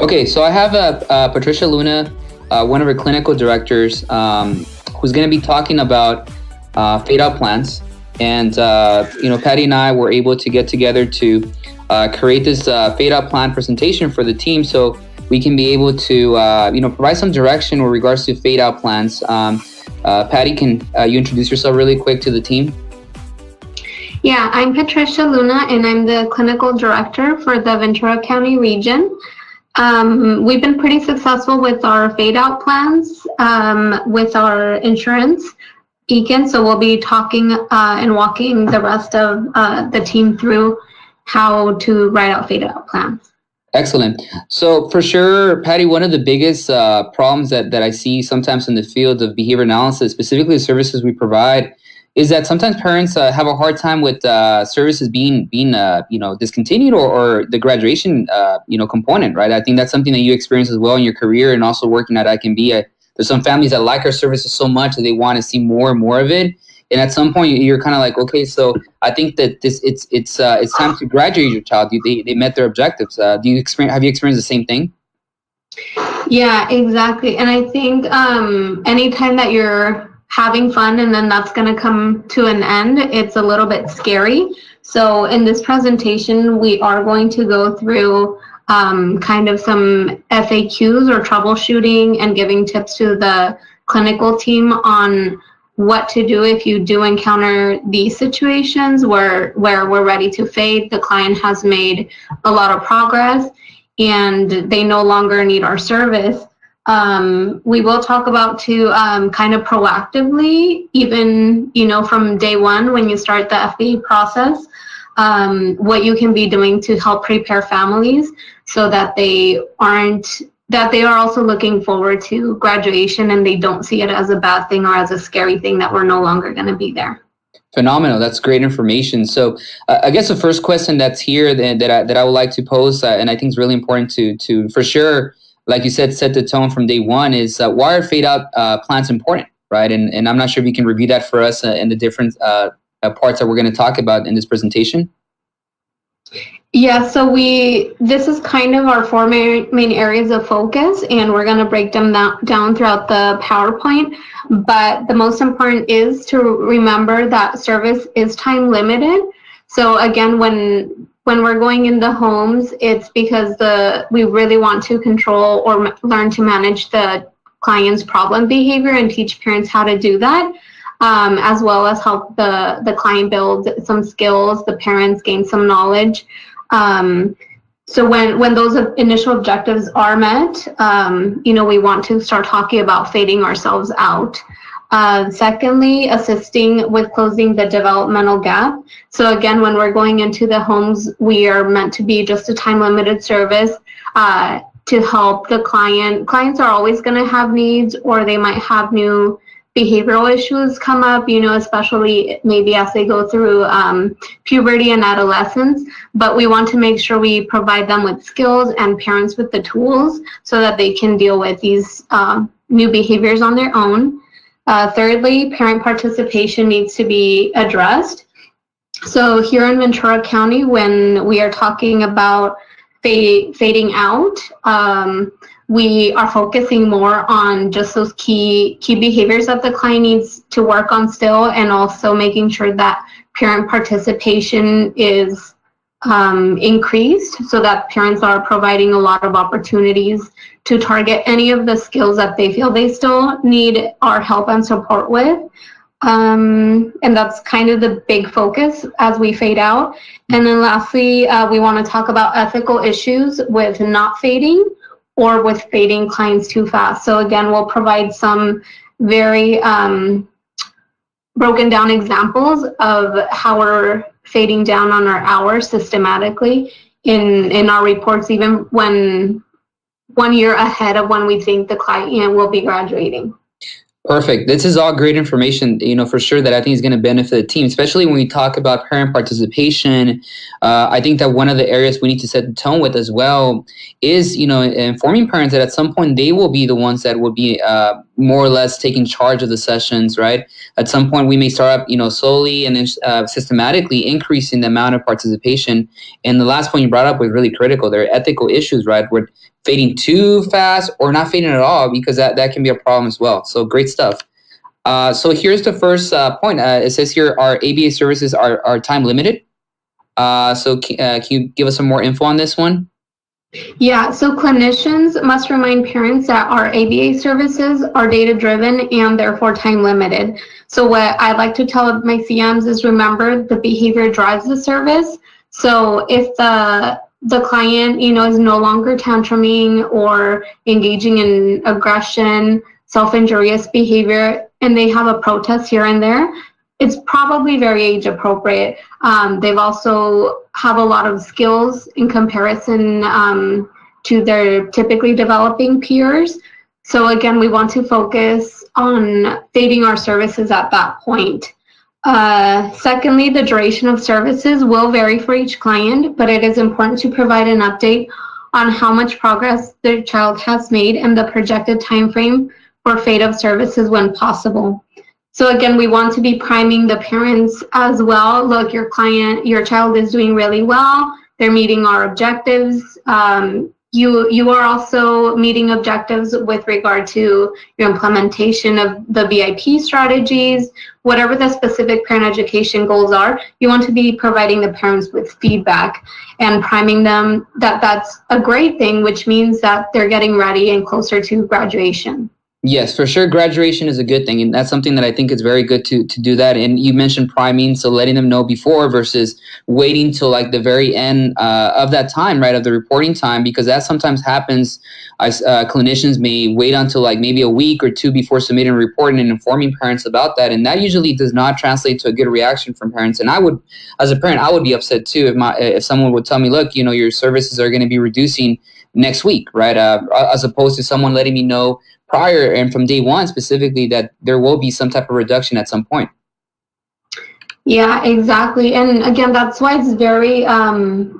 Okay, so I have Patricia Luna, one of our clinical directors, who's going to be talking about fade out plans. And, Patty and I were able to get together to create this fade out plan presentation for the team so we can be able to, provide some direction with regards to fade out plans. Patty, can you introduce yourself really quick to the team? Yeah, I'm Patricia Luna, and I'm the clinical director for the Ventura County region. We've been pretty successful with our fade out plans with our insurance, Eakin. So we'll be talking and walking the rest of the team through how to write out fade out plans. Excellent. So for sure, Patty, one of the biggest problems that I see sometimes in the field of behavior analysis, specifically the services we provide, is that sometimes parents have a hard time with services being discontinued or the graduation component, right? I think that's something that you experience as well in your career and also working at ICANN. There's some families that like our services so much that they want to see more and more of it. And at some point, you're kind of like, okay, so I think that it's time to graduate your child. They met their objectives. Have you experienced the same thing? Yeah, exactly. And I think anytime that you're having fun and then that's going to come to an end, it's a little bit scary. So in this presentation, we are going to go through kind of some FAQs or troubleshooting and giving tips to the clinical team on what to do if you do encounter these situations where we're ready to fade. The client has made a lot of progress and they no longer need our service. We will talk about kind of proactively, even, from day one when you start the FBA process, what you can be doing to help prepare families so that they are also looking forward to graduation and they don't see it as a bad thing or as a scary thing that we're no longer going to be there. Phenomenal. That's great information. So I guess the first question that's here that I would like to pose, and I think is really important to for sure, like you said, set the tone from day one, is why are fade out plans important, right? And I'm not sure if you can review that for us in the different parts that we're going to talk about in this presentation. Yeah, so this is kind of our four main areas of focus, and we're going to break them down throughout the PowerPoint. But the most important is to remember that service is time limited. So again, when we're going into homes, it's because we really want to control or learn to manage the client's problem behavior and teach parents how to do that, as well as help the client build some skills, the parents gain some knowledge. So when those initial objectives are met, we want to start talking about fading ourselves out. Secondly, assisting with closing the developmental gap. So again, when we're going into the homes, we are meant to be just a time-limited service to help the client. Clients are always going to have needs, or they might have new behavioral issues come up, especially maybe as they go through puberty and adolescence. But we want to make sure we provide them with skills and parents with the tools so that they can deal with these new behaviors on their own. Thirdly, parent participation needs to be addressed. So here in Ventura County, when we are talking about fading out, we are focusing more on just those key behaviors that the client needs to work on still, and also making sure that parent participation is increased so that parents are providing a lot of opportunities to target any of the skills that they feel they still need our help and support with. And that's kind of the big focus as we fade out. And then lastly, we want to talk about ethical issues with not fading or with fading clients too fast. So again, we'll provide some very broken down examples of how we're fading down on our hours systematically in our reports, even when 1 year ahead of when we think the client will be graduating. Perfect. This is all great information, for sure, that I think is going to benefit the team, especially when we talk about parent participation. I think that one of the areas we need to set the tone with as well is, informing parents that at some point they will be the ones that will be, more or less taking charge of the sessions, right? At some point, we may start up, slowly and then systematically increasing the amount of participation. And the last point you brought up was really critical. There are ethical issues, right? We're fading too fast or not fading at all, because that can be a problem as well. So great stuff. So here's the first point. It says here our ABA services are time limited. So can you give us some more info on this one? Yeah, so clinicians must remind parents that our ABA services are data-driven and therefore time-limited. So what I like to tell my CMs is, remember, the behavior drives the service. So if the client, is no longer tantruming or engaging in aggression, self-injurious behavior, and they have a protest here and there, it's probably very age appropriate. They've also have a lot of skills in comparison to their typically developing peers. So again, we want to focus on fading our services at that point. Secondly, the duration of services will vary for each client, but it is important to provide an update on how much progress their child has made and the projected time frame for fade of services when possible. So again, we want to be priming the parents as well. Look, your child is doing really well. They're meeting our objectives. You are also meeting objectives with regard to your implementation of the VIP strategies, whatever the specific parent education goals are. You want to be providing the parents with feedback and priming them that that's a great thing, which means that they're getting ready and closer to graduation. Yes, for sure. Graduation is a good thing. And that's something that I think is very good to do that. And you mentioned priming, so letting them know before versus waiting till like the very end of that time, right, of the reporting time, because that sometimes happens. Clinicians may wait until like maybe a week or two before submitting a report and informing parents about that. And that usually does not translate to a good reaction from parents. And I would, as a parent, I would be upset too if someone would tell me, look, your services are going to be reducing next week, right? As opposed to someone letting me know prior and from day one specifically that there will be some type of reduction at some point. Yeah, exactly. And again, that's why it's very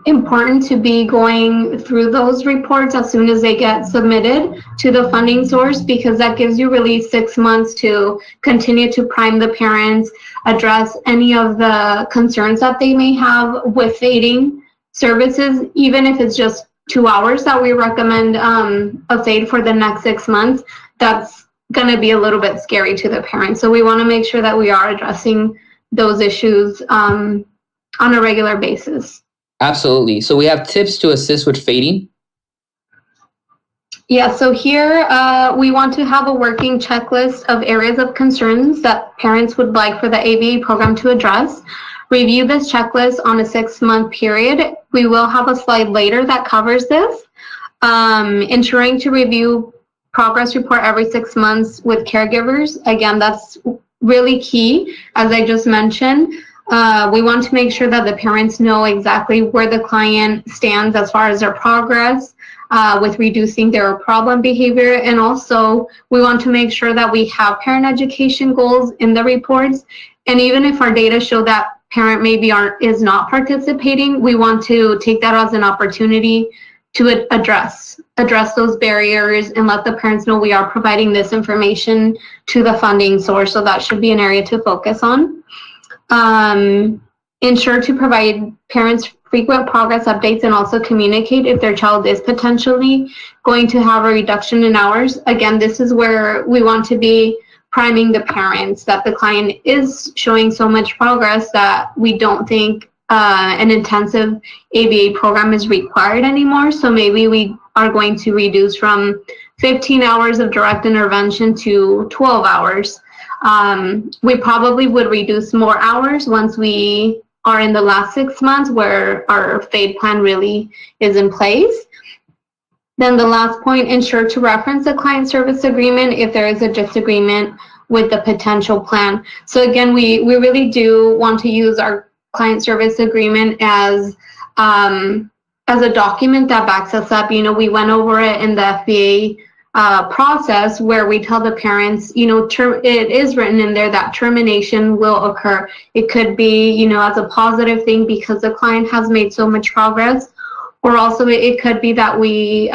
important to be going through those reports as soon as they get submitted to the funding source, because that gives you really 6 months to continue to prime the parents, address any of the concerns that they may have with fading services, even if it's just 2 hours that we recommend a fade for the next 6 months. That's going to be a little bit scary to the parents. So we want to make sure that we are addressing those issues on a regular basis. Absolutely. So we have tips to assist with fading. Yeah, so here we want to have a working checklist of areas of concerns that parents would like for the ABA program to address. Review this checklist on a 6-month period. We will have a slide later that covers this. Ensuring to review progress report every 6 months with caregivers. Again, that's really key. As I just mentioned, we want to make sure that the parents know exactly where the client stands as far as their progress with reducing their problem behavior. And also, we want to make sure that we have parent education goals in the reports. And even if our data show that parent maybe is not participating, we want to take that as an opportunity to address those barriers and let the parents know we are providing this information to the funding source. So that should be an area to focus on. Ensure to provide parents frequent progress updates and also communicate if their child is potentially going to have a reduction in hours. Again, this is where we want to be priming the parents that the client is showing so much progress that we don't think an intensive ABA program is required anymore. So maybe we are going to reduce from 15 hours of direct intervention to 12 hours. We probably would reduce more hours once we are in the last 6 months where our FADE plan really is in place. Then the last point, ensure to reference the client service agreement if there is a disagreement with the potential plan. So again, we really do want to use our client service agreement as a document that backs us up. We went over it in the FBA process where we tell the parents, it is written in there that termination will occur. It could be, as a positive thing because the client has made so much progress, or also it could be that we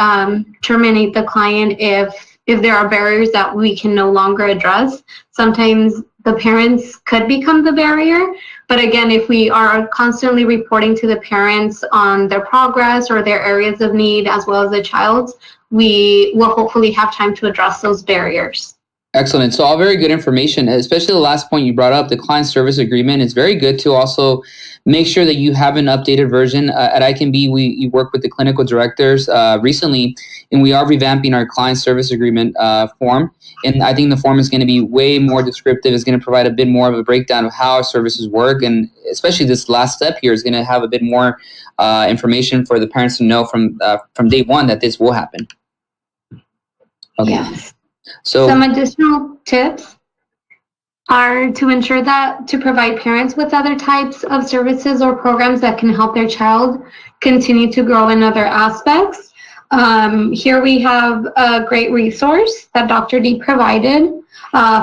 terminate the client if if there are barriers that we can no longer address, sometimes the parents could become the barrier. But again, if we are constantly reporting to the parents on their progress or their areas of need as well as the child's, we will hopefully have time to address those barriers. Excellent. So all very good information, especially the last point you brought up, the client service agreement. It's very good to also make sure that you have an updated version. At ICANN, we work with the clinical directors recently, and we are revamping our client service agreement form. And I think the form is going to be way more descriptive. It's going to provide a bit more of a breakdown of how our services work. And especially this last step here is going to have a bit more information for the parents to know from day one that this will happen. Okay. Yes. So some additional tips are to ensure that to provide parents with other types of services or programs that can help their child continue to grow in other aspects. Here we have a great resource that Dr. D provided.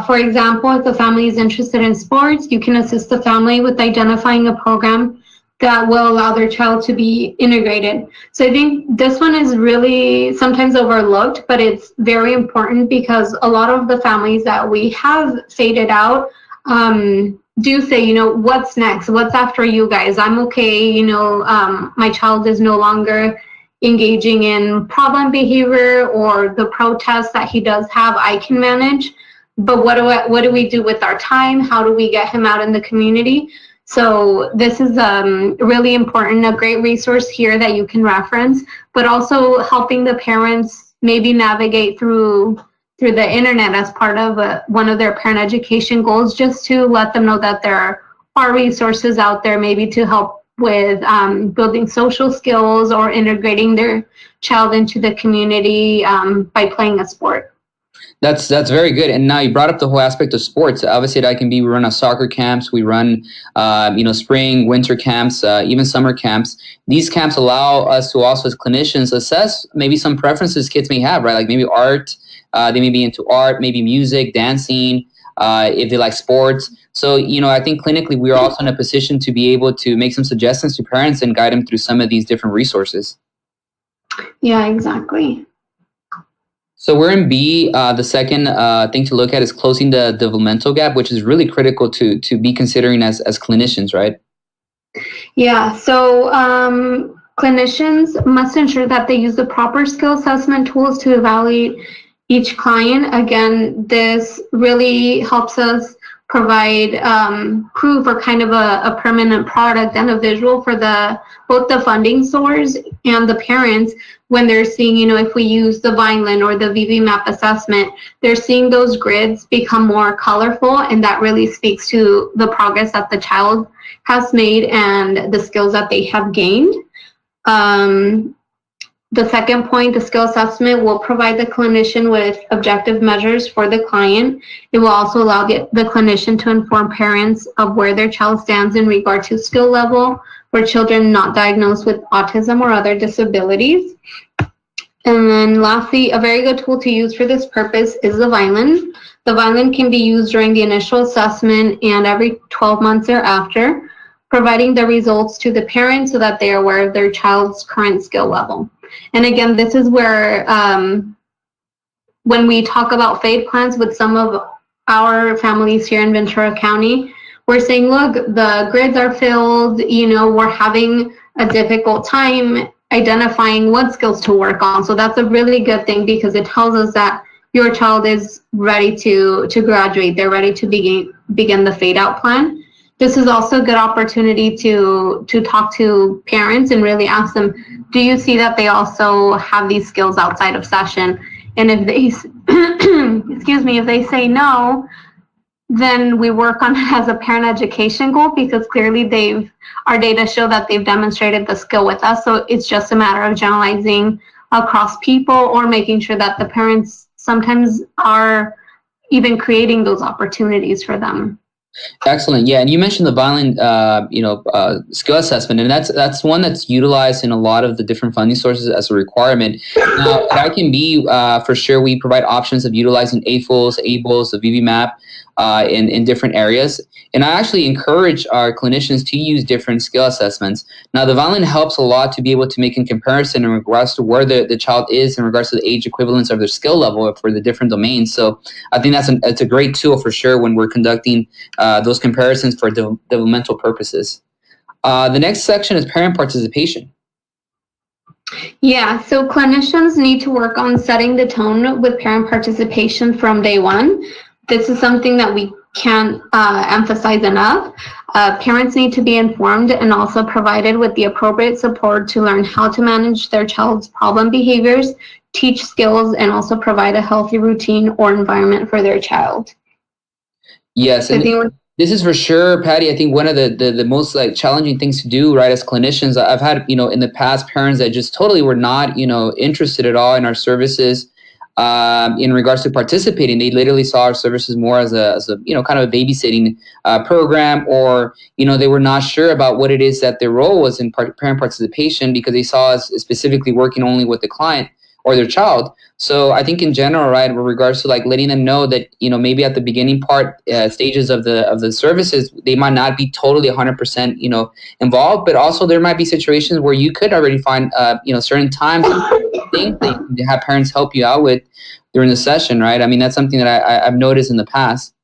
For example, if the family is interested in sports, you can assist the family with identifying a program that will allow their child to be integrated. So I think this one is really sometimes overlooked, but it's very important because a lot of the families that we have faded out do say, you know, what's next? What's after you guys? I'm okay, you know, my child is no longer engaging in problem behavior or the protests that he does have, I can manage. But what do we do with our time? How do we get him out in the community? So this is really important, a great resource here that you can reference, but also helping the parents maybe navigate through the internet as part of one of their parent education goals, just to let them know that there are resources out there maybe to help with building social skills or integrating their child into the community by playing a sport. That's very good. And now you brought up the whole aspect of sports. Obviously, at ICANN, we run our soccer camps. We run, spring, winter camps, even summer camps. These camps allow us to also, as clinicians, assess maybe some preferences kids may have, right? Like maybe art, they may be into art, maybe music, dancing, if they like sports. So, I think clinically, we are also in a position to be able to make some suggestions to parents and guide them through some of these different resources. Yeah, exactly. So we're in B. The second thing to look at is closing the developmental gap, which is really critical to be considering as clinicians, right? Yeah, so clinicians must ensure that they use the proper skill assessment tools to evaluate each client. Again, this really helps us provide proof or kind of a permanent product and a visual for both the funding source and the parents when they're seeing, if we use the Vineland or the VV-MAP assessment, they're seeing those grids become more colorful, and that really speaks to the progress that the child has made and the skills that they have gained. The second point, the skill assessment will provide the clinician with objective measures for the client. It will also allow the clinician to inform parents of where their child stands in regard to skill level for children not diagnosed with autism or other disabilities. And then lastly, a very good tool to use for this purpose is the Vineland. The Vineland can be used during the initial assessment and every 12 months thereafter, providing the results to the parents so that they are aware of their child's current skill level. And again, this is where when we talk about FADE plans with some of our families here in Ventura County, we're saying, look, the grids are filled, we're having a difficult time identifying what skills to work on. So that's a really good thing because it tells us that your child is ready to graduate. They're ready to begin the fade out plan. This is also a good opportunity to talk to parents and really ask them, do you see that they also have these skills outside of session? And if they, if they say no, then we work on it as a parent education goal because clearly our data show that they've demonstrated the skill with us. So it's just a matter of generalizing across people or making sure that the parents sometimes are even creating those opportunities for them. Excellent. Yeah, and you mentioned the violin, skill assessment, and that's one that's utilized in a lot of the different funding sources as a requirement. Now, that can be for sure. We provide options of utilizing AFOs, ABLES, the VVMAP in different areas, and I actually encourage our clinicians to use different skill assessments. Now, the violin helps a lot to be able to make a comparison in regards to where the child is in regards to the age equivalence of their skill level for the different domains. So, I think that's a great tool for sure when we're conducting those comparisons for developmental purposes. The next section is parent participation. Yeah, so clinicians need to work on setting the tone with parent participation from day one. This is something that we can't emphasize enough. Parents need to be informed and also provided with the appropriate support to learn how to manage their child's problem behaviors, teach skills, and also provide a healthy routine or environment for their child. Yes, and this is for sure, Patty. I think one of the most challenging things to do, right, as clinicians. I've had in the past parents that just totally were not interested at all in our services. In regards to participating, they literally saw our services more as a kind of a babysitting program, or they were not sure about what it is that their role was in parent participation because they saw us specifically working only with the client or their child. So I think in general, right, with regards to letting them know that maybe at the beginning stages of the services, they might not be totally 100% involved, but also there might be situations where you could already find certain times things that you have parents help you out with during the session, right? I mean, that's something that I've noticed in the past.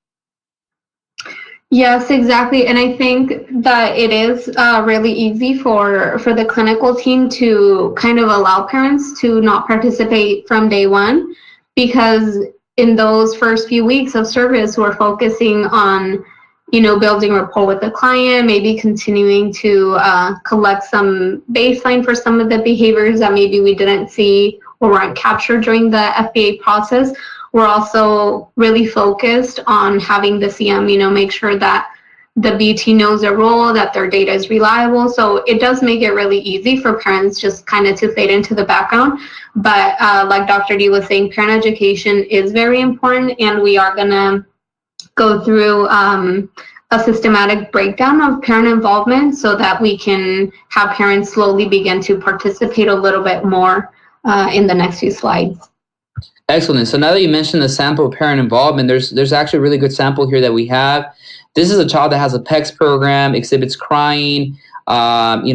Yes, exactly. And I think that it is really easy for the clinical team to kind of allow parents to not participate from day one, because in those first few weeks of service, we're focusing on, building rapport with the client, maybe continuing to collect some baseline for some of the behaviors that maybe we didn't see or weren't captured during the FBA process. We're also really focused on having the CM, make sure that the BT knows their role, that their data is reliable. So it does make it really easy for parents just kind of to fade into the background. But like Dr. D was saying, parent education is very important, and we are going to go through a systematic breakdown of parent involvement so that we can have parents slowly begin to participate a little bit more in the next few slides. Excellent. So now that you mentioned the sample of parent involvement, there's actually a really good sample here that we have. This is a child that has a PECS program, exhibits crying, bring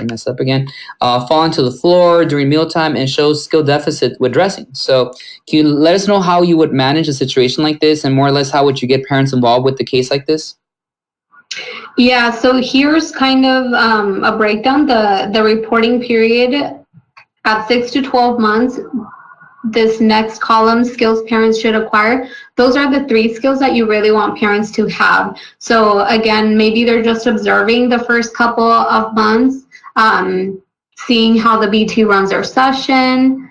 this up again, falling to the floor during mealtime, and shows skill deficit with dressing. So can you let us know how you would manage a situation like this, and more or less how would you get parents involved with the case like this? Yeah, so here's kind of a breakdown. The reporting period at 6 to 12 months, this next column, skills parents should acquire. Those are the 3 skills that you really want parents to have. So again, maybe they're just observing the first couple of months, seeing how the BT runs their session.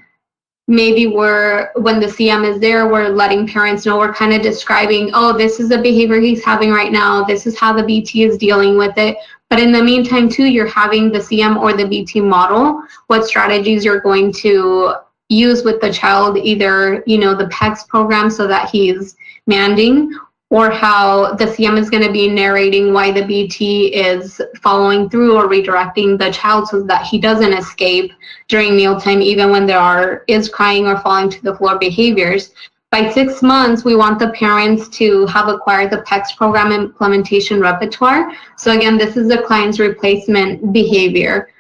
Maybe when the CM is there, we're letting parents know, we're kind of describing, oh, this is the behavior he's having right now. This is how the BT is dealing with it. But in the meantime, too, you're having the CM or the BT model what strategies you're going to use with the child, either, the PECS program so that he's manding, or how the CM is going to be narrating why the BT is following through or redirecting the child so that he doesn't escape during mealtime, even when there is crying or falling to the floor behaviors. By 6 months, we want the parents to have acquired the PECS program implementation repertoire. So again, this is the client's replacement behavior.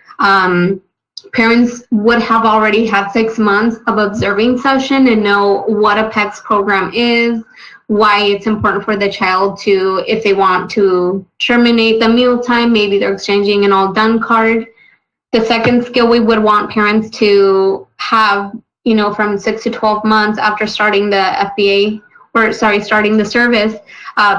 Parents would have already had 6 months of observing session and know what a PECS program is, why it's important for the child to, if they want to terminate the mealtime, maybe they're exchanging an all done card. The second skill we would want parents to have, from 6 to 12 months after starting the starting the service,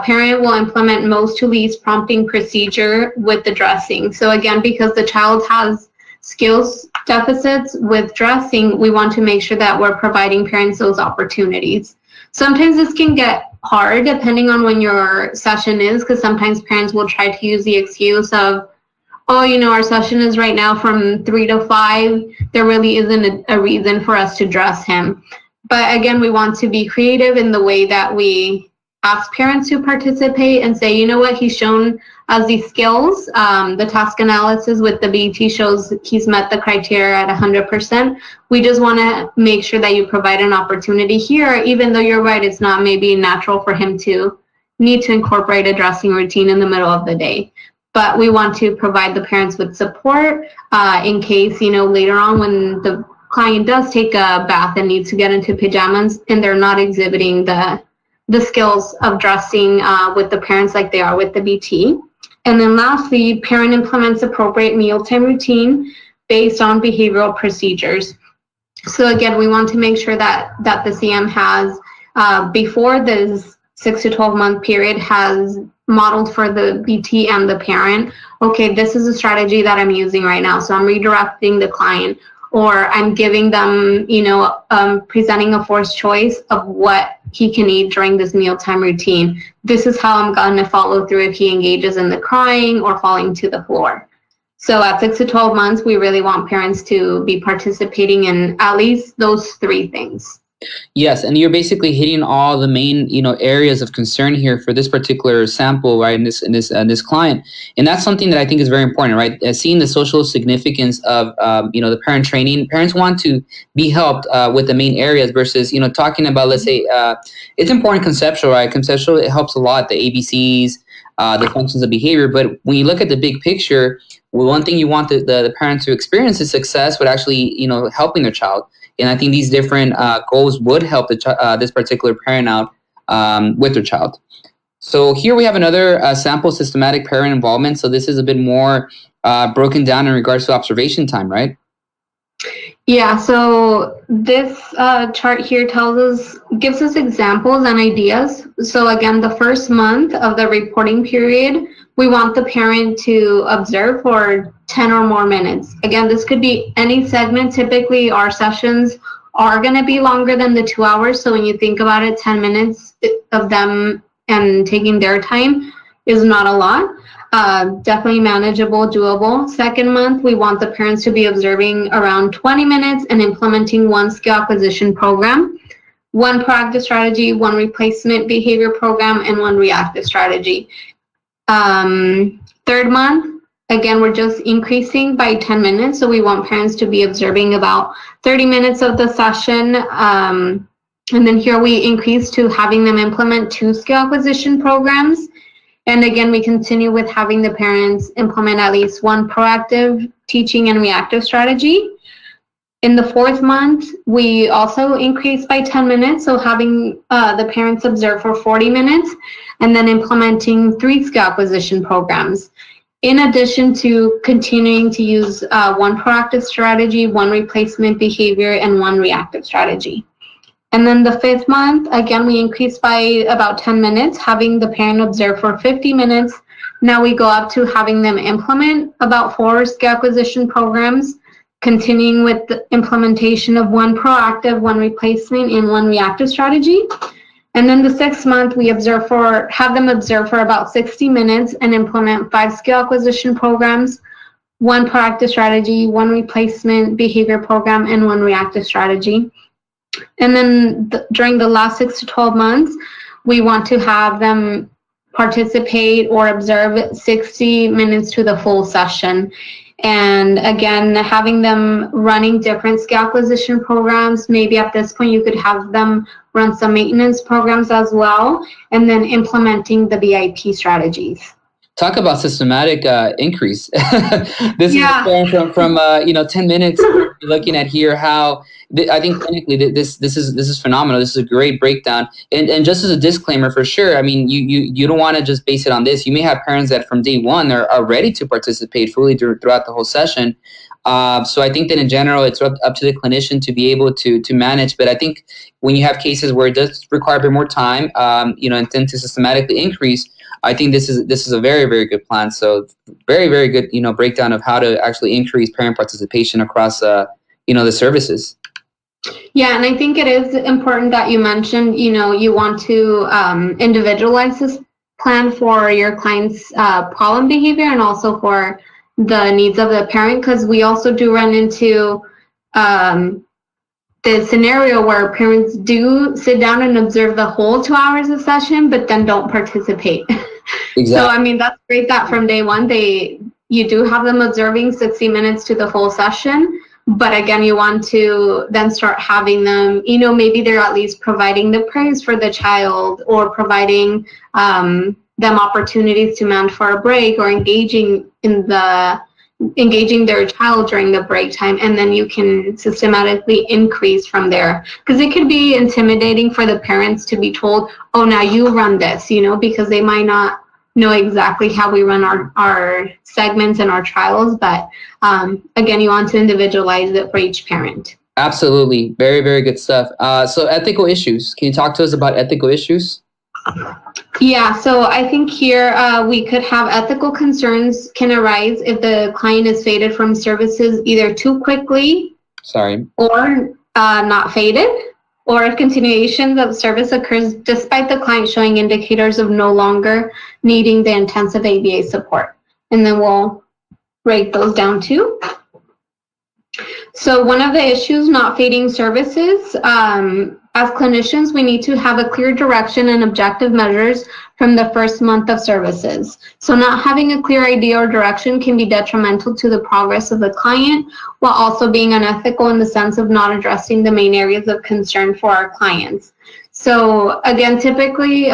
parent will implement most to least prompting procedure with the dressing. So again, because the child has skills deficits with dressing, we want to make sure that we're providing parents those opportunities. Sometimes this can get hard depending on when your session is, because sometimes parents will try to use the excuse of, oh, our session is right now from 3 to 5. There really isn't a reason for us to dress him. But again, we want to be creative in the way that we ask parents to participate and say, you know what, he's shown us these skills. The task analysis with the BET shows he's met the criteria at 100%. We just want to make sure that you provide an opportunity here, even though you're right, it's not maybe natural for him to need to incorporate a dressing routine in the middle of the day. But we want to provide the parents with support in case, later on when the client does take a bath and needs to get into pajamas and they're not exhibiting the skills of dressing with the parents like they are with the BT. And then lastly, parent implements appropriate mealtime routine based on behavioral procedures. So again, we want to make sure that the CM has, before this 6 to 12 month period, has modeled for the BT and the parent, okay, this is a strategy that I'm using right now. So I'm redirecting the client, or I'm giving them, presenting a forced choice of what he can eat during this mealtime routine. This is how I'm going to follow through if he engages in the crying or falling to the floor. So at 6 to 12 months, we really want parents to be participating in at least those 3 things. Yes, and you're basically hitting all the main, areas of concern here for this particular sample, right? In this client, and that's something that I think is very important, right? Seeing the social significance of, the parent training. Parents want to be helped with the main areas versus, talking about, let's say, it's important conceptual, right? Conceptual, it helps a lot, the ABCs, the functions of behavior. But when you look at the big picture, one thing you want the parent to experience is success with actually, helping their child. And I think these different goals would help this particular parent out with their child. So here we have another sample, systematic parent involvement. So this is a bit more broken down in regards to observation time, right? Yeah, so this chart here gives us examples and ideas. So again, the first month of the reporting period, we want the parent to observe for 10 or more minutes. Again, this could be any segment. Typically, our sessions are going to be longer than the 2 hours. So when you think about it, 10 minutes of them and taking their time is not a lot. Definitely manageable, doable. Second month, we want the parents to be observing around 20 minutes and implementing 1 skill acquisition program, 1 proactive strategy, 1 replacement behavior program, and 1 reactive strategy. Third month, again, we're just increasing by 10 minutes. So we want parents to be observing about 30 minutes of the session. And then here we increase to having them implement 2 skill acquisition programs. And again, we continue with having the parents implement at least 1 proactive teaching and reactive strategy. In the 4th month, we also increase by 10 minutes. So having the parents observe for 40 minutes and then implementing 3 skill acquisition programs. In addition to continuing to use 1 proactive strategy, 1 replacement behavior, and 1 reactive strategy. And then the 5th month, again, we increase by about 10 minutes, having the parent observe for 50 minutes. Now we go up to having them implement about 4 skill acquisition programs, continuing with the implementation of 1 proactive, 1 replacement, and 1 reactive strategy. And then the 6th month, we have them observe for about 60 minutes and implement 5 skill acquisition programs, 1 proactive strategy, 1 replacement behavior program, and 1 reactive strategy. And then during the last 6 to 12 months, we want to have them participate or observe 60 minutes to the full session. And again, having them running different skill acquisition programs. Maybe at this point, you could have them run some maintenance programs as well, and then implementing the BIP strategies. Talk about systematic increase. This is from 10 minutes. You're looking at here how I think clinically this is phenomenal. This is a great breakdown. And just as a disclaimer, for sure, I mean you don't want to just base it on this. You may have parents that from day one are ready to participate fully throughout the whole session. So I think that in general, it's up to the clinician to be able to manage. But I think when you have cases where it does require a bit more time, and tend to systematically increase, I think this is a very, very good plan. So very, very good, breakdown of how to actually increase parent participation across, the services. Yeah, and I think it is important that you mentioned, you want to individualize this plan for your client's problem behavior and also for the needs of the parent, because we also do run into the scenario where parents do sit down and observe the whole 2 hours of session, but then don't participate. Exactly. So, I mean, that's great that from day one, you do have them observing 60 minutes to the full session. But again, you want to then start having them, maybe they're at least providing the praise for the child, or providing them opportunities to demand for a break, or engaging their child during the break time, and then you can systematically increase from there. Because it could be intimidating for the parents to be told, oh, now you run this, because they might not know exactly how we run our segments and our trials. But again, you want to individualize it for each parent. Absolutely. Very, very good stuff. So ethical issues. Can you talk to us about ethical issues? Yeah, so I think here we could have ethical concerns can arise if the client is faded from services either too quickly, or not faded, or if continuation of service occurs despite the client showing indicators of no longer needing the intensive ABA support. And then we'll break those down too. So one of the issues, not fading services, as clinicians, we need to have a clear direction and objective measures from the first month of services. So not having a clear idea or direction can be detrimental to the progress of the client, while also being unethical in the sense of not addressing the main areas of concern for our clients. So again, typically,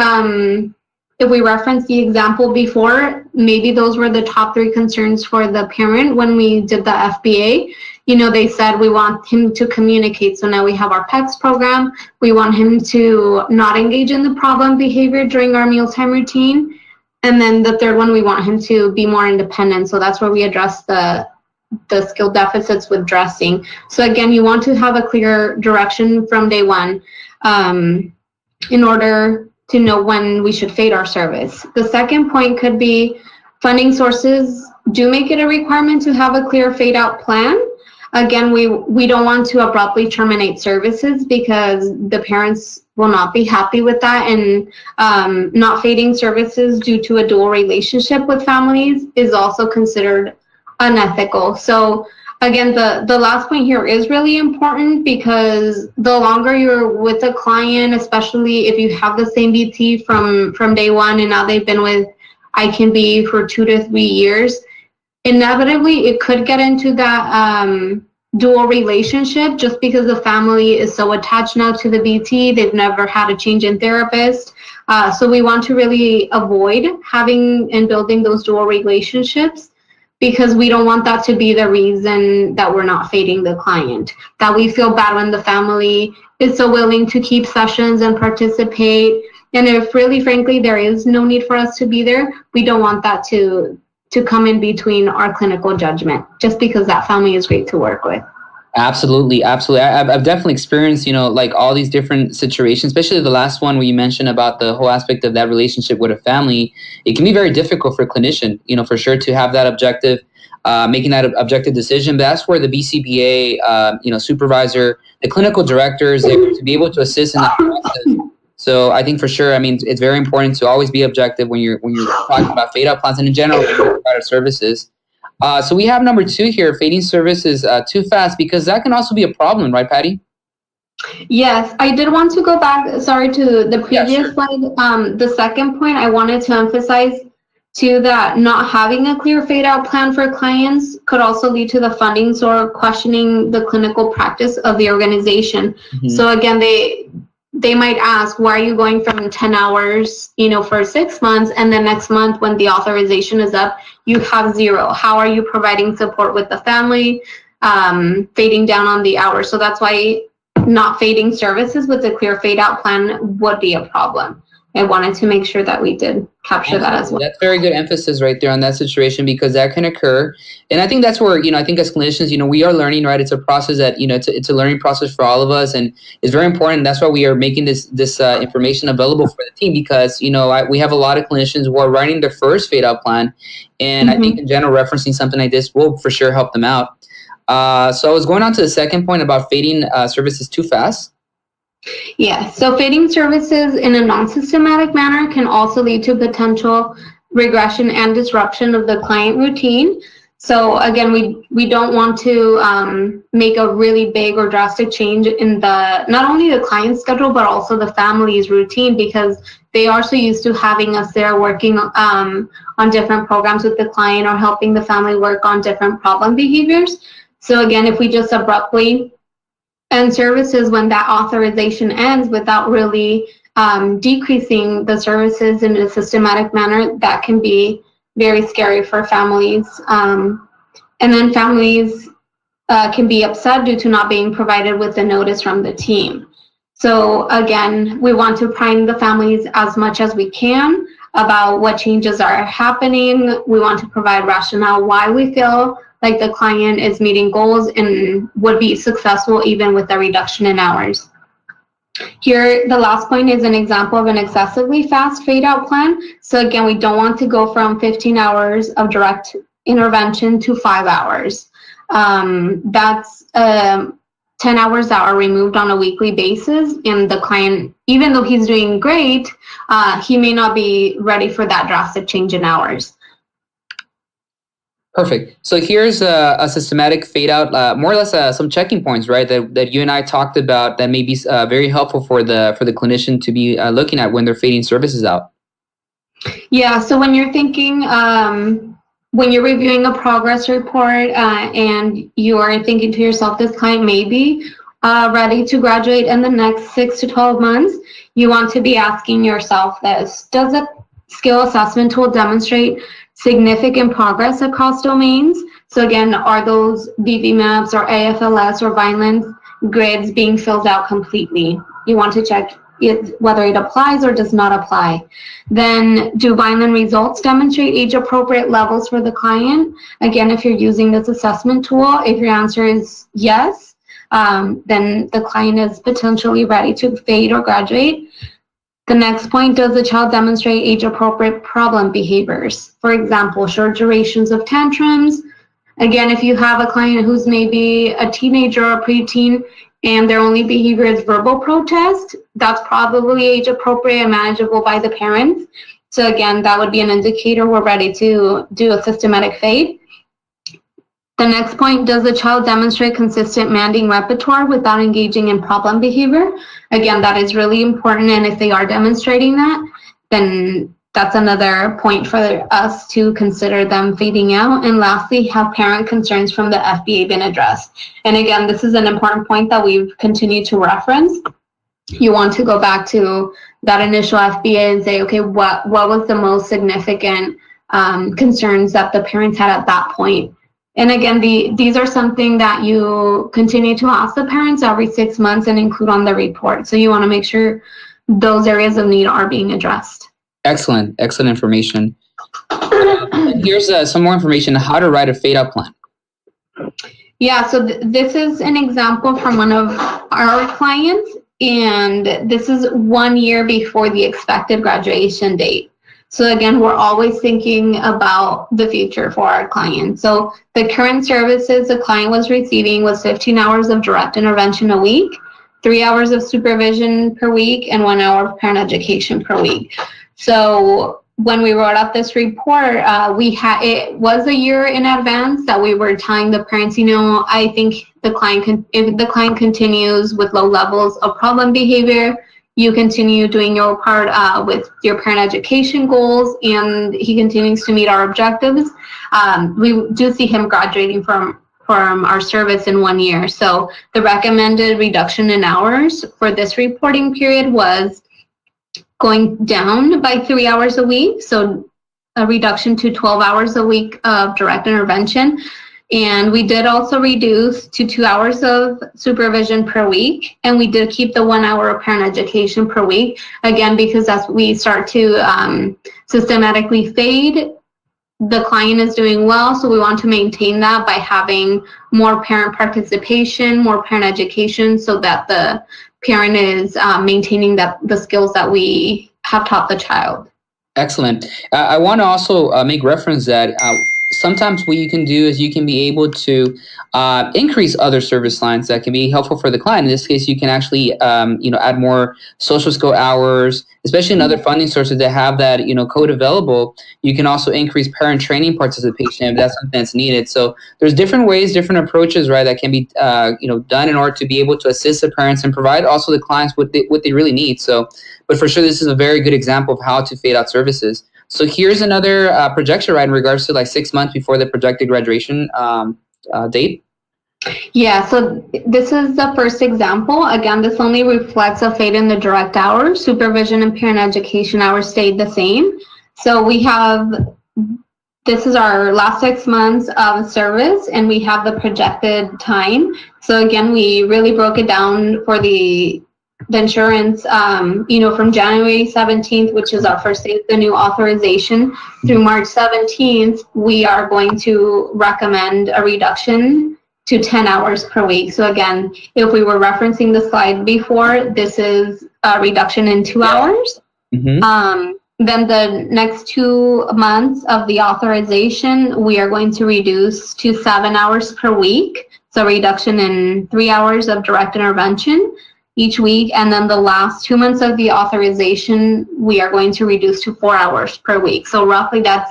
if we reference the example before, maybe those were the top 3 concerns for the parent when we did the FBA. They said we want him to communicate. So now we have our PECS program. We want him to not engage in the problem behavior during our mealtime routine. And then the third one, we want him to be more independent. So that's where we address the skill deficits with dressing. So again, you want to have a clear direction from day one in order to know when we should fade our service. The second point could be funding sources do make it a requirement to have a clear fade out plan. Again, we don't want to abruptly terminate services because the parents will not be happy with that, and not fading services due to a dual relationship with families is also considered unethical. So again, the last point here is really important, because the longer you're with a client, especially if you have the same BT from day one and now they've been with ICANN for 2 to 3 years, inevitably it could get into that dual relationship, just because the family is so attached now to the BT. They've never had a change in therapist. So we want to really avoid having and building those dual relationships, because we don't want that to be the reason that we're not fading the client, that we feel bad when the family is so willing to keep sessions and participate. And if really, frankly, there is no need for us to be there, we don't want that to come in between our clinical judgment, just because that family is great to work with. Absolutely. I've definitely experienced, like all these different situations, especially the last one where you mentioned about the whole aspect of that relationship with a family. It can be very difficult for a clinician, for sure, to have that objective, making that objective decision. But that's where the BCBA, supervisor, the clinical director is able to be able to assist in that process. So I think for sure, it's very important to always be objective when you're talking about fade out plans and in general provider services. So we have number 2 here, fading services too fast, because that can also be a problem, right, Patty? Yes, I did want to go back, to the previous slide. The second point I wanted to emphasize too, that not having a clear fade out plan for clients could also lead to the fundings or questioning the clinical practice of the organization. Mm-hmm. So again, they might ask, why are you going from 10 hours, for 6 months, and then next month when the authorization is up, you have 0. How are you providing support with the family, fading down on the hours? So that's why not fading services with a clear fade out plan would be a problem. I wanted to make sure that we did capture that as well. That's very good emphasis right there on that situation, because that can occur. And I think that's where, I think as clinicians, we are learning, right? It's a process that, it's a learning process for all of us. And it's very important. That's why we are making this information available for the team, because, we have a lot of clinicians who are writing their first fade out plan. And I think in general, referencing something like this will for sure help them out. So I was going on to the second point about fading services too fast. Yeah, so fading services in a non-systematic manner can also lead to potential regression and disruption of the client routine. So again, we don't want to make a really big or drastic change in not only the client's schedule, but also the family's routine, because they are so used to having us there working on different programs with the client or helping the family work on different problem behaviors. So again, if we just abruptly end services when that authorization ends without really decreasing the services in a systematic manner, that can be very scary for families. And then families can be upset due to not being provided with the notice from the team. So again, we want to prime the families as much as we can about what changes are happening. We want to provide rationale why we feel like the client is meeting goals and would be successful even with a reduction in hours. Here, the last point is an example of an excessively fast fade-out plan. So again, we don't want to go from 15 hours of direct intervention to 5 hours. That's 10 hours that are removed on a weekly basis, and the client, even though he's doing great, he may not be ready for that drastic change in hours. Perfect. So here's a systematic fade out, more or less some checking points, right? That you and I talked about that may be very helpful for the clinician to be looking at when they're fading services out. Yeah. So when you're thinking, when you're reviewing a progress report and you are thinking to yourself, this client may be ready to graduate in the next 6 to 12 months, you want to be asking yourself this: does a skill assessment tool demonstrate significant progress across domains? So again, are those BV maps or AFLS or Vineland grids being filled out completely? You want to check whether it applies or does not apply. Then, do Vineland results demonstrate age-appropriate levels for the client? Again, if you're using this assessment tool, if your answer is yes, then the client is potentially ready to fade or graduate. The next point, does the child demonstrate age-appropriate problem behaviors? For example, short durations of tantrums. Again, if you have a client who's maybe a teenager or a preteen and their only behavior is verbal protest, that's probably age-appropriate and manageable by the parents. So again, that would be an indicator we're ready to do a systematic fade. The next point, does the child demonstrate consistent manding repertoire without engaging in problem behavior? Again, that is really important, and if they are demonstrating that, then that's another point for us to consider them fading out. And lastly, have parent concerns from the FBA been addressed? And again, this is an important point that we've continued to reference. You want to go back to that initial FBA and say, okay, what was the most significant concerns that the parents had at that point? And again, these are something that you continue to ask the parents every 6 months and include on the report. So you want to make sure those areas of need are being addressed. Excellent information. Here's some more information on how to write a fade-out plan. Yeah, so this is an example from one of our clients, and this is 1 year before the expected graduation date. So again, we're always thinking about the future for our clients. So the current services the client was receiving was 15 hours of direct intervention a week, 3 hours of supervision per week, and 1 hour of parent education per week. So when we wrote out this report, it was a year in advance that we were telling the parents, I think if the client continues with low levels of problem behavior, you continue doing your part with your parent education goals, and he continues to meet our objectives, we do see him graduating from our service in 1 year. So the recommended reduction in hours for this reporting period was going down by 3 hours a week, so a reduction to 12 hours a week of direct intervention. And we did also reduce to 2 hours of supervision per week, and we did keep the 1 hour of parent education per week, again, because as we start to systematically fade, the client is doing well, so we want to maintain that by having more parent participation, more parent education, so that the parent is maintaining the skills that we have taught the child. Excellent. I want to also make reference that sometimes what you can do is you can be able to increase other service lines that can be helpful for the client. In this case, you can actually add more social skill hours, especially in other funding sources that have that code available. You can also increase parent training participation if that's something that's needed. So there's different ways, different approaches, right, that can be done in order to be able to assist the parents and provide also the clients what they really need. So, but for sure, this is a very good example of how to fade out services. So here's another projection, right, in regards to like 6 months before the projected graduation date. Yeah, so this is the first example. Again, this only reflects a fade in the direct hours. Supervision and parent education hours stayed the same. So we have, this is our last 6 months of service, and we have the projected time. So again, we really broke it down for the insurance, from January 17th, which is our first day of the new authorization, through March 17th, we are going to recommend a reduction to 10 hours per week. So again, if we were referencing the slide before, this is a reduction in 2 hours. Mm-hmm. Then the next 2 months of the authorization, we are going to reduce to 7 hours per week. So reduction in 3 hours of direct intervention each week. And then the last 2 months of the authorization, we are going to reduce to 4 hours per week. So roughly that's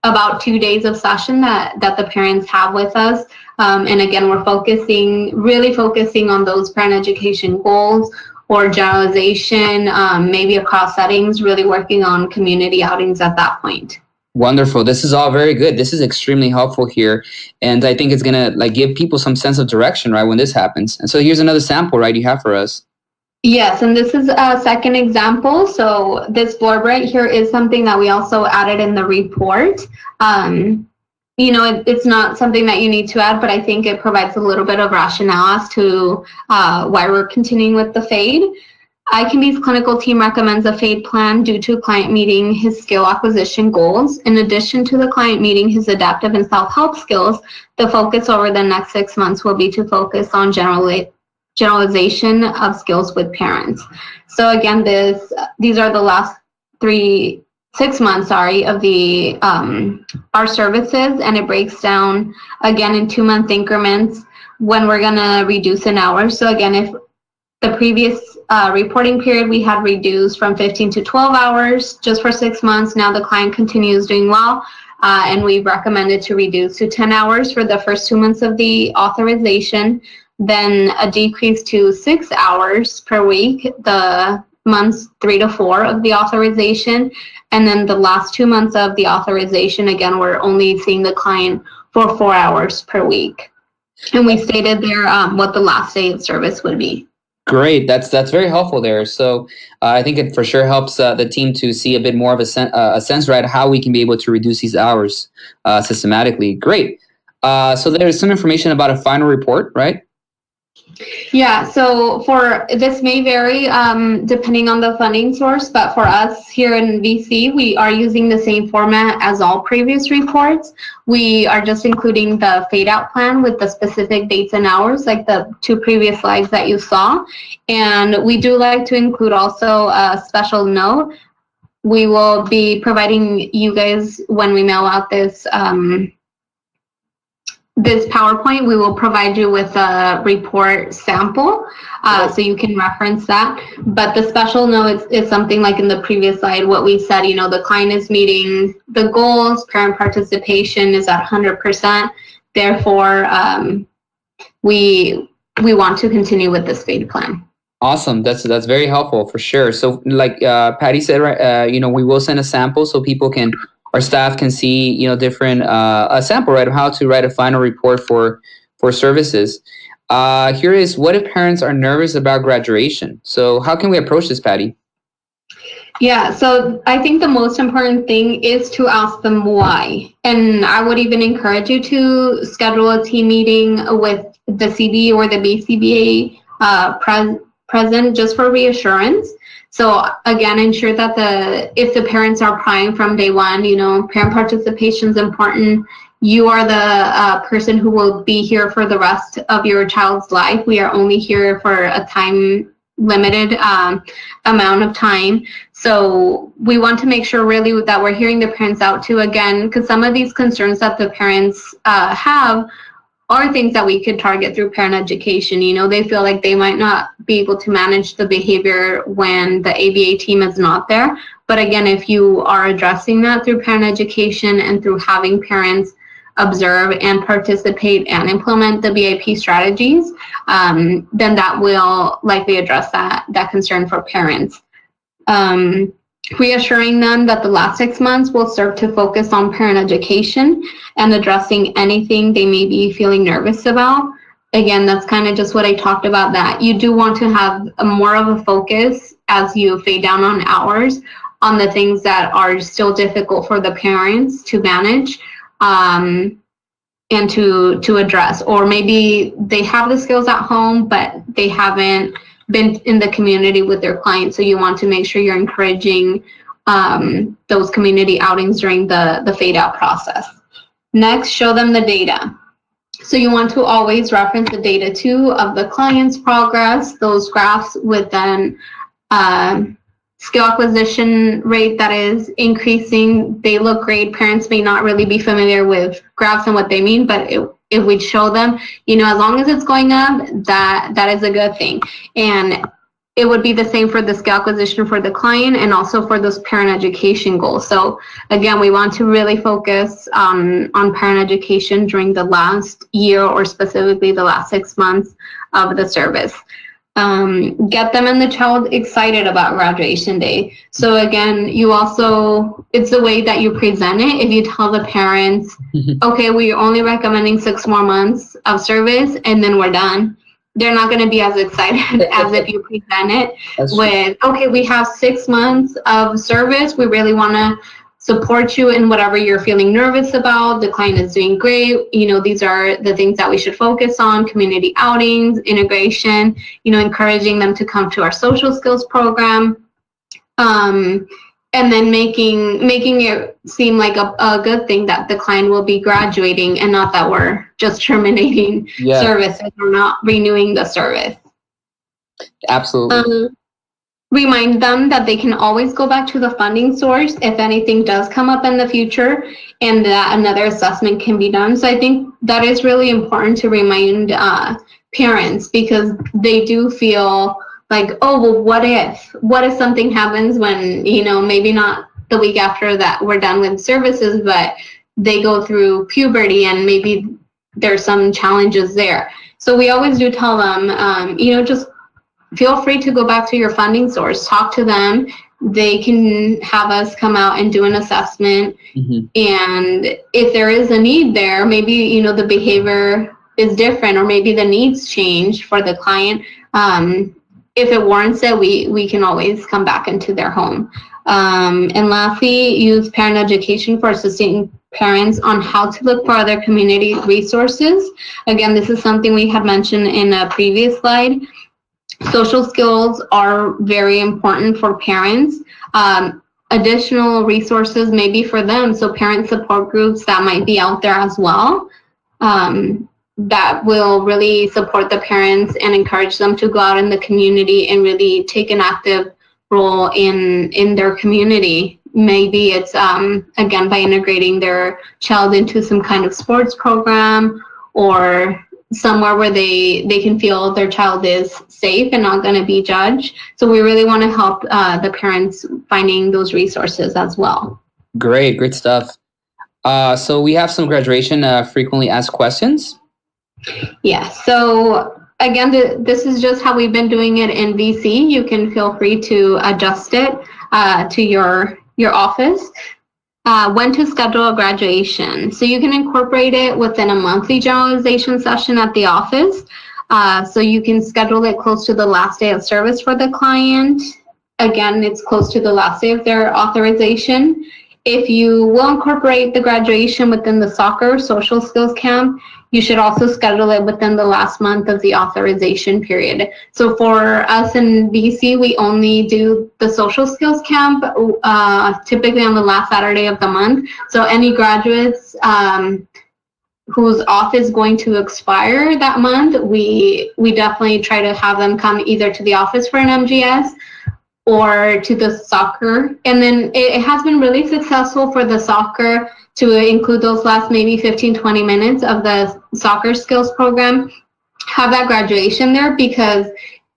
about 2 days of session that the parents have with us. And again, we're really focusing on those parent education goals or generalization, maybe across settings, really working on community outings at that point. Wonderful. This is all very good. This is extremely helpful here. And I think it's going to give people some sense of direction, right, when this happens. And so here's another sample, right, you have for us. Yes, and this is a second example. So this blurb right here is something that we also added in the report. It's not something that you need to add, but I think it provides a little bit of rationale as to why we're continuing with the fade. ICAND's clinical team recommends a fade plan due to a client meeting his skill acquisition goals. In addition to the client meeting his adaptive and self-help skills, the focus over the next 6 months will be to focus on generalization of skills with parents. So again, these are the last 6 months, of the our services, and it breaks down again in 2 month increments when we're gonna reduce an hour. So again, if the previous reporting period we had reduced from 15 to 12 hours just for 6 months, now the client continues doing well, and we recommended to reduce to 10 hours for the first 2 months of the authorization, then a decrease to 6 hours per week the months 3 to 4 of the authorization, and then the last 2 months of the authorization, again, we're only seeing the client for 4 hours per week. And we stated there what the last day of service would be. Great. That's very helpful there. So I think it for sure helps the team to see a bit more of a sense, right, how we can be able to reduce these hours systematically. Great. So there's some information about a final report, right? Yeah, so for this may vary depending on the funding source, but for us here in VC, we are using the same format as all previous reports. We are just including the fade out plan with the specific dates and hours, like the 2 previous slides that you saw. And we do like to include also a special note. We will be providing you guys, when we mail out this PowerPoint, we will provide you with a report sample, so you can reference that. But the special note is something like in the previous slide, what we said, the client is meeting the goals, parent participation is at 100%. Therefore, we want to continue with this fade plan. Awesome. That's very helpful for sure. So like Patty said, right, we will send a sample so people can, our staff can see, different a sample, right, of how to write a final report for services. Here is, what if parents are nervous about graduation? So how can we approach this, Patty? Yeah, so I think the most important thing is to ask them why. And I would even encourage you to schedule a team meeting with the CD or the BCBA present just for reassurance. So again, ensure that if the parents are primed from day one, parent participation is important. You are the person who will be here for the rest of your child's life. We are only here for a time limited amount of time. So we want to make sure really that we're hearing the parents out too, again, because some of these concerns that the parents have are things that we could target through parent education. You know, they feel like they might not be able to manage the behavior when the ABA team is not there. But again, if you are addressing that through parent education and through having parents observe and participate and implement the BIP strategies, then that will likely address that concern for parents. Reassuring them that the last 6 months will serve to focus on parent education and addressing anything they may be feeling nervous about. Again, that's kind of just what I talked about, that you do want to have more of a focus as you fade down on hours on the things that are still difficult for the parents to manage and to address. Or maybe they have the skills at home, but they haven't been in the community with their clients. So you want to make sure you're encouraging those community outings during the fade out process. Next, show them the data. So you want to always reference the data too of the client's progress, those graphs with then skill acquisition rate that is increasing. They look great. Parents may not really be familiar with graphs and what they mean, but if we show them, you know, as long as it's going up, that is a good thing. And it would be the same for the skill acquisition for the client and also for those parent education goals. So again, we want to really focus on parent education during the last year, or specifically the last 6 months of the service. Get them and the child excited about graduation day. So again, you also, it's the way that you present it. If you tell the parents, okay, we're only recommending 6 more months of service and then we're done, they're not going to be as excited as if you present it with, okay, we have 6 months of service. We really want to support you in whatever you're feeling nervous about. The client is doing great. You know, these are the things that we should focus on: community outings, integration, you know, encouraging them to come to our social skills program. And then making it seem like a good thing that the client will be graduating and not that we're just terminating services or not renewing the service. Absolutely. Remind them that they can always go back to the funding source if anything does come up in the future, and that another assessment can be done. So I think that is really important to remind parents, because they do feel like, oh, well, what if something happens when, you know, maybe not the week after that we're done with services, but they go through puberty and maybe there's some challenges there. So we always do tell them, you know, just feel free to go back to your funding source, talk to them. They can have us come out and do an assessment. And if there is a need there, maybe, you know, the behavior is different, or maybe the needs change for the client. If it warrants it, we can always come back into their home. And lastly, use parent education for assisting parents on how to look for other community resources. Again, this is something we had mentioned in a previous slide. Social skills are very important for parents. Additional resources maybe for them, so parent support groups that might be out there as well, that will really support the parents and encourage them to go out in the community and really take an active role in their community. Maybe it's, again, by integrating their child into some kind of sports program, or somewhere where they can feel their child is safe and not going to be judged. So we really want to help the parents finding those resources as well. Great stuff. So we have some graduation frequently asked questions. Yeah, so again, this is just how we've been doing it in VC. You can feel free to adjust it to your office. When to schedule a graduation. So you can incorporate it within a monthly generalization session at the office. So you can schedule it close to the last day of service for the client. Again, it's close to the last day of their authorization. If you will incorporate the graduation within the soccer social skills camp, you should also schedule it within the last month of the authorization period. So for us in BC, we only do the social skills camp typically on the last Saturday of the month. So any graduates whose off is going to expire that month, we definitely try to have them come either to the office for an MGS or to the soccer. And then it has been really successful for the soccer to include those last maybe 15-20 minutes of the soccer skills program, have that graduation there, because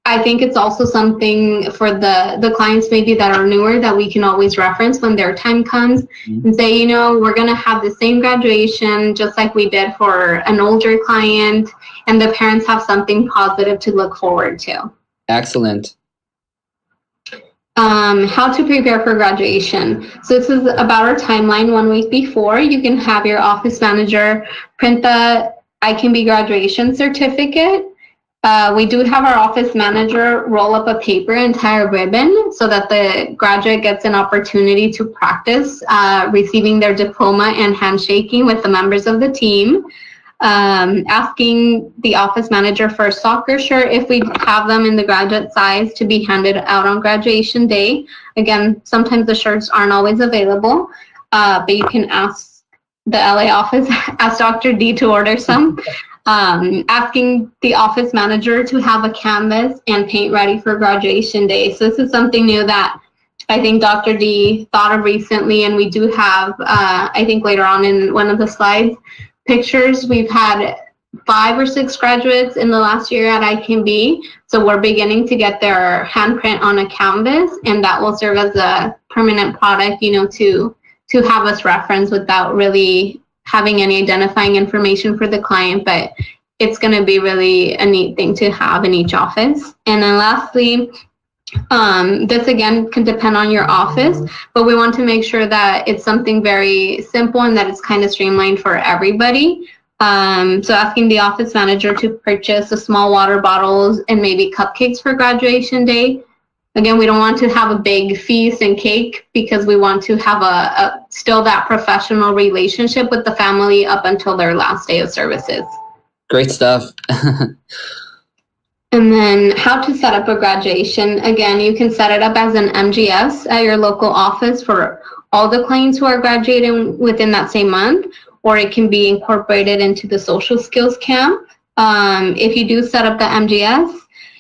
I think it's also something for the clients maybe that are newer that we can always reference when their time comes and say, you know, we're going to have the same graduation just like we did for an older client, and the parents have something positive to look forward to. Excellent. How to prepare for graduation. So this is about our timeline. 1 week before, you can have your office manager print the I Can Be graduation certificate. We do have our office manager roll up a paper and tie a ribbon so that the graduate gets an opportunity to practice receiving their diploma and handshaking with the members of the team. Asking the office manager for a soccer shirt, if we have them in the graduate size, to be handed out on graduation day. Again, sometimes the shirts aren't always available, but you can ask the LA office, ask Dr. D to order some. Asking the office manager to have a canvas and paint ready for graduation day. So this is something new that I think Dr. D thought of recently, and we do have, I think later on in one of the slides, pictures. We've had 5 or 6 graduates in the last year at I Can Be, so we're beginning to get their handprint on a canvas, and that will serve as a permanent product, you know, to have us reference without really having any identifying information for the client, but it's going to be really a neat thing to have in each office. And then lastly, this again can depend on your office, but we want to make sure that it's something very simple and that it's kind of streamlined for everybody. So asking the office manager to purchase the small water bottles and maybe cupcakes for graduation day. Again, we don't want to have a big feast and cake because we want to have a still that professional relationship with the family up until their last day of services. Great stuff. And then how to set up a graduation. Again, you can set it up as an MGS at your local office for all the clients who are graduating within that same month, or it can be incorporated into the social skills camp. If you do set up the MGS,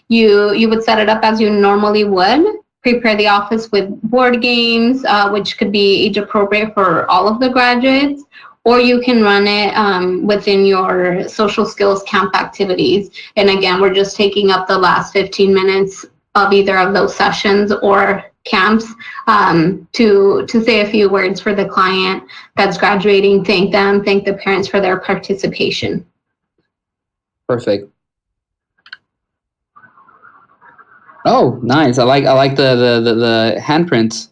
you would set it up as you normally would. Prepare the office with board games, which could be age appropriate for all of the graduates, or you can run it within your social skills camp activities. And again, we're just taking up the last 15 minutes of either of those sessions or camps to say a few words for the client that's graduating, thank them, thank the parents for their participation. Perfect. Oh, nice. I like the handprints.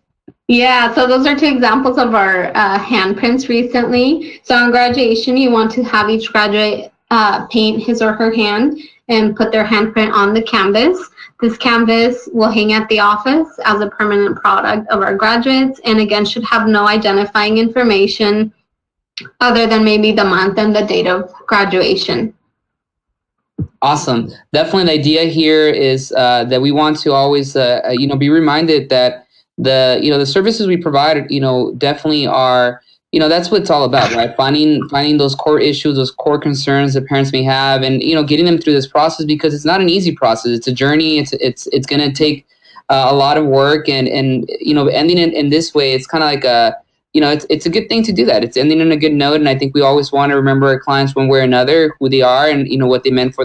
Yeah, so those are 2 examples of our handprints recently. So on graduation, you want to have each graduate paint his or her hand and put their handprint on the canvas. This canvas will hang at the office as a permanent product of our graduates, and again, should have no identifying information other than maybe the month and the date of graduation. Awesome. Definitely the idea here is that we want to always, be reminded that the services we provide, definitely are, that's what it's all about, right? Finding those core issues, those core concerns that parents may have, and, getting them through this process, because it's not an easy process. It's a journey. It's going to take a lot of work, and ending it in this way, it's kind of like it's a good thing to do that. It's ending on a good note, and I think we always want to remember our clients one way or another, who they are, and what they meant for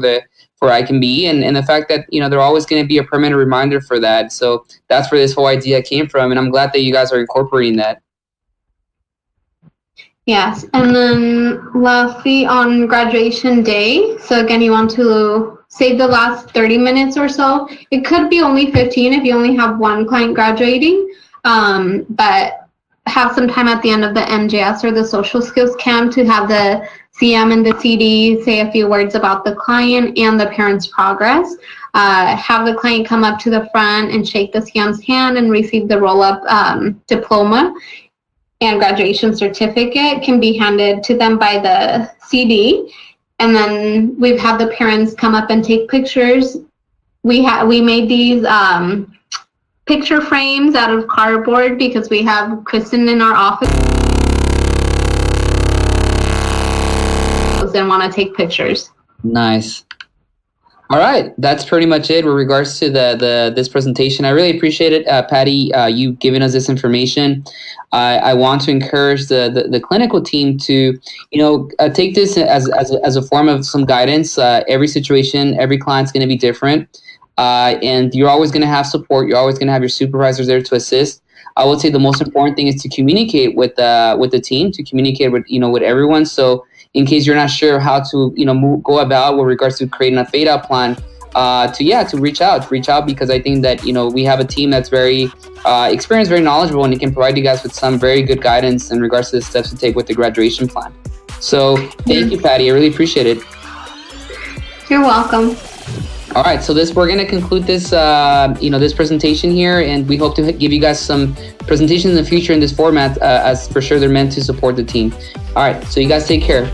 I Can Be, and the fact that they're always going to be a permanent reminder for that. So that's where this whole idea came from, and I'm glad that you guys are incorporating that. Yes, and then lastly, on graduation day, so again, you want to save the last 30 minutes or so. It could be only 15 if you only have one client graduating, but have some time at the end of the MJS or the social skills camp to have the CM and the CD say a few words about the client and the parent's progress. Have the client come up to the front and shake the CM's hand and receive the roll-up diploma, and graduation certificate can be handed to them by the CD. And then we've had the parents come up and take pictures. We made these picture frames out of cardboard because we have Kristen in our office and want to take pictures. Nice. All right, that's pretty much it with regards to this presentation. I really appreciate it, Patty, you giving us this information. I want to encourage the clinical team to, take this as a form of some guidance. Every situation, every client's going to be different, and you're always going to have support. You're always going to have your supervisors there to assist. I would say the most important thing is to communicate with the team, to communicate with everyone. So in case you're not sure how to go about with regards to creating a fade out plan, to reach out because I think that we have a team that's very experienced, very knowledgeable, and it can provide you guys with some very good guidance in regards to the steps to take with the graduation plan. So thank you, Patty. I really appreciate it. You're welcome. All right, so we're going to conclude this this presentation here, and we hope to give you guys some presentations in the future in this format, as for sure they're meant to support the team. All right, so you guys take care.